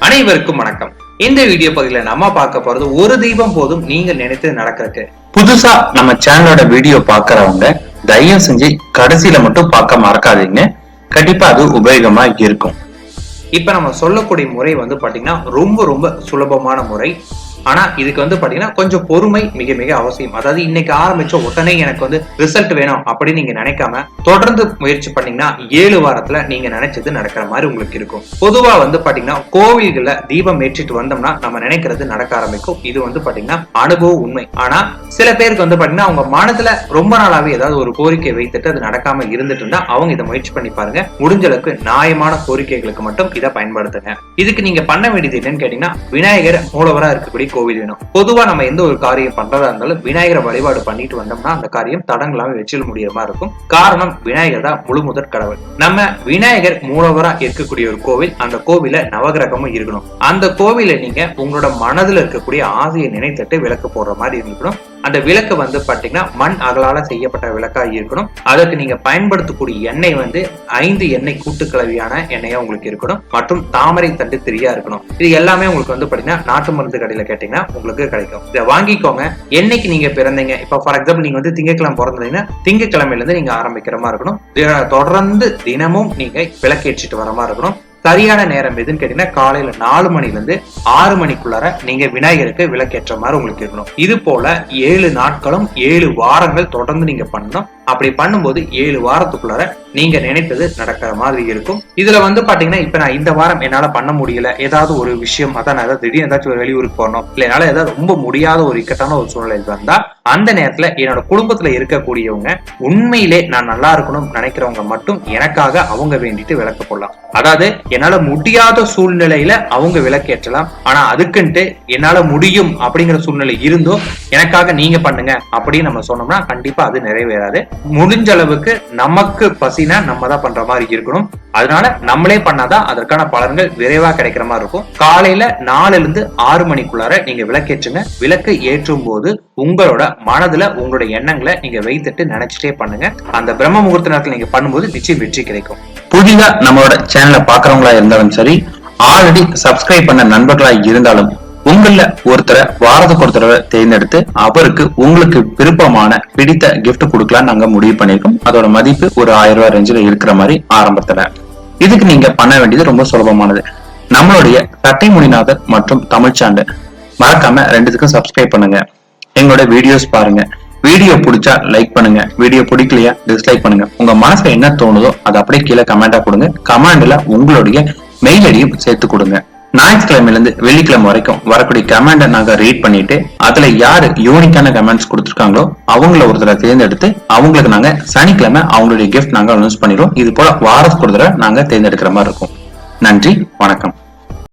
அனைவருக்கும் வணக்கம். இந்த வீடியோ பகுதியில நம்ம பார்க்க போறது ஒரு தீபம் போதும் நீங்க நினைத்து நடக்கிறதுக்கு. புதுசா நம்ம சேனலோட வீடியோ பாக்குறவங்க தயவு செஞ்சு கடைசியில மட்டும் பார்க்க மறக்காதீங்க. கண்டிப்பா அது உபயோகமா இருக்கும். இப்ப நம்ம சொல்லக்கூடிய முறை பாத்தீங்கன்னா ரொம்ப சுலபமான முறை. ஆனா இதுக்கு பாத்தீங்கன்னா கொஞ்சம் பொறுமை மிக மிக அவசியம். அதாவது இன்னைக்கு ஆரம்பிச்ச உடனே எனக்கு ரிசல்ட் வேணும் அப்படின்னு நீங்க நினைக்காம தொடர்ந்து முயற்சி பண்ணீங்கன்னா 7 வாரத்துல நீங்க நினைச்சது நடக்கிற மாதிரி உங்களுக்கு இருக்கும். பொதுவா பாத்தீங்கன்னா கோவில்கள்ல தீபம் ஏற்றிட்டு வந்தோம்னா நம்ம நினைக்கிறது நடக்க ஆரம்பிக்கும். இது பாத்தீங்கன்னா அனுபவ உண்மை. ஆனா சில பேருக்கு பாத்தீங்கன்னா அவங்க மனதுல ரொம்ப நாளாவே ஏதாவது ஒரு கோரிக்கை வைத்துட்டு அது நடக்காம இருந்துட்டு இருந்தா அவங்க இதை முயற்சி பண்ணி பாருங்க. முடிஞ்ச அளவுக்கு நியாயமான கோரிக்கைகளுக்கு மட்டும் இதை பயன்படுத்துங்க. இதுக்கு நீங்க பண்ண வேண்டியது என்னன்னு கேட்டீங்கன்னா விநாயகர் மூலவரா இருக்கக்கூடிய கோவில் வேணும். பொதுவா நம்ம எந்த ஒரு காரியம் பண்றதா இருந்தாலும் விநாயகரை வழிபாடு பண்ணிட்டு வந்தோம்னா அந்த காரியம் தடங்களாம வெற்றில முடியற மாதிரி இருக்கும். காரணம் விநாயகர் தான் முழு முதற் கடவுள். நம்ம விநாயகர் மூலவரா இருக்கக்கூடிய ஒரு கோவில், அந்த கோவில நவகிரகமும் இருக்கணும். அந்த கோவில நீங்க உங்களோட மனதுல இருக்கக்கூடிய ஆசையை நினைத்துட்டு விளக்கு போடுற மாதிரி இருக்கணும். அந்த விளக்கு பாத்தீங்கன்னா மண் அகலால செய்யப்பட்ட விளக்கா இருக்கணும். அதற்கு நீங்க பயன்படுத்தக்கூடிய எண்ணெய் 5 எண்ணெய் கூட்டு கலவையான எண்ணெயா உங்களுக்கு இருக்கணும். மற்றும் தாமரை தண்டு திரியா இருக்கணும். இது எல்லாமே உங்களுக்கு பாத்தீங்கன்னா நாட்டு மருந்து கடையில கேட்டீங்கன்னா உங்களுக்கு கிடைக்கும். இதை வாங்கிக்கோங்க. என்னைக்கு நீங்க பிறந்தீங்க, இப்ப ஃபார் எக்ஸாம்பிள் நீங்க திங்கட்கிழமை பிறந்தீங்கன்னா திங்கட்கிழமையில இருந்து நீங்க ஆரம்பிக்கிற மாதிரி இருக்கணும். தொடர்ந்து தினமும் நீங்க விளக்கேற்றிட்டு வர மாதிரி இருக்கணும். சரியான நேரம் எதுன்னு கேட்டீங்கன்னா காலையில 4 மணில இருந்து 6 மணிக்குள்ளார நீங்க விநாயகருக்கு விளக்கேற்ற மாதிரி உங்களுக்கு இருக்கணும். இது போல 7 நாட்களும் 7 வாரங்கள் தொடர்ந்து நீங்க பண்ணணும். அப்படி பண்ணும்போது 7 வாரத்துக்குள்ளார நீங்க நினைத்தது நடக்கிற மாதிரி இருக்கும். இதுல பாத்தீங்கன்னா இப்ப நான் இந்த வாரம் என்னால பண்ண முடியல, ஏதாவது ஒரு விஷயம், அதான் நான் ஏதாவது திடீர்னு ஏதாச்சும் ஒரு வெளியூருக்கு போகணும், இல்ல என்னால ஏதாவது ரொம்ப முடியாத ஒரு இக்கட்டான ஒரு சூழ்நிலை வந்தா அந்த நேரத்துல என்னோட குடும்பத்துல இருக்கக்கூடியவங்க உண்மையிலே நான் நல்லா இருக்கணும் நினைக்கிறவங்க மட்டும் எனக்காக அவங்க வேண்டிட்டு விளக்கு போடலாம். அதாவது என்னால முடியாத சூழ்நிலையில அவங்க விளக்கேற்றலாம். ஆனா அதுக்குன்ட்டு என்னால முடியும் அப்படிங்கிற சூழ்நிலை இருந்தும் எனக்காக நீங்க பண்ணுங்க அப்படின்னு நம்ம சொன்னோம்னா கண்டிப்பா அது நிறைவேறாது. முடிஞ்ச அளவுக்கு நமக்கு பசினா நம்ம தான் பண்ற மாதிரி இருக்கணும். அதனால நம்மளே பண்ணாதான் அதற்கான பலன்கள் விரைவா கிடைக்கிற மாதிரி இருக்கும். காலையில 4 இருந்து 6 மணிக்குள்ளார நீங்க விளக்கேற்றுங்க. விளக்கு ஏற்றும் போது உங்களோட மனதுல உங்களோட எண்ணங்களை நீங்க வைத்துட்டு நினைச்சிட்டே பண்ணுங்க. அந்த பிரம்ம முகூர்த்த நேரத்துல நீங்க பண்ணும்போது நிச்சயம் வெற்றி கிடைக்கும். புதிதா நம்மளோட சேனலை பாக்குறவங்களா இருந்தாலும் சரி, ஆல்ரெடி சப்ஸ்கிரைப் பண்ண நண்பர்களா இருந்தாலும் உங்கள ஒருத்தரை வாரத்துக்கு ஒரு தடவை தேர்ந்தெடுத்து அவருக்கு உங்களுக்கு விருப்பமான பிடித்த கிஃப்ட் கொடுக்கலாம் நாங்க முடிவு பண்ணிருக்கோம். அதோட மதிப்பு ஒரு 1000 ரூபாய் ரேஞ்சில இருக்கிற மாதிரி ஆரம்பத்துல. இதுக்கு நீங்க பண்ண வேண்டியது ரொம்ப சுலபமானது. நம்மளுடைய சட்டை மொழிநாதர் மற்றும் தமிழ்ச்சாண்டு மறக்காம 2த்துக்கும் சப்ஸ்கிரைப் பண்ணுங்க. எங்களோட வீடியோஸ் பாருங்க. வீடியோ பிடிச்சா லைக் பண்ணுங்க, வீடியோ பிடிக்கலையா டிஸ்லைக் பண்ணுங்க. உங்க மனசுல என்ன தோணுதோ அதை அப்படியே கீழே கமெண்டா கொடுங்க. கமெண்ட்ல உங்களுடைய மெயில் ஐடியும் சேர்த்து கொடுங்க. ஞாயிற்றுக்கிழமையில இருந்து வெள்ளிக்கிழமை வரைக்கும் வரக்கூடிய கமெண்ட நாங்க ரீட் பண்ணிட்டு அதுல யாரு யூனிக்கான கமெண்ட்ஸ் கொடுத்துருக்காங்களோ அவங்கள ஒருத்தர தேர்ந்தெடுத்து அவங்களுக்கு நாங்க சனிக்கிழமை அவங்களுடைய கிஃப்ட் நாங்க அனௌன்ஸ் பண்ணிடுவோம். இது போல வாரத்துக்கு ஒரு தடவை நாங்க தேர்ந்தெடுக்கிற மாதிரி இருக்கும். நன்றி, வணக்கம்.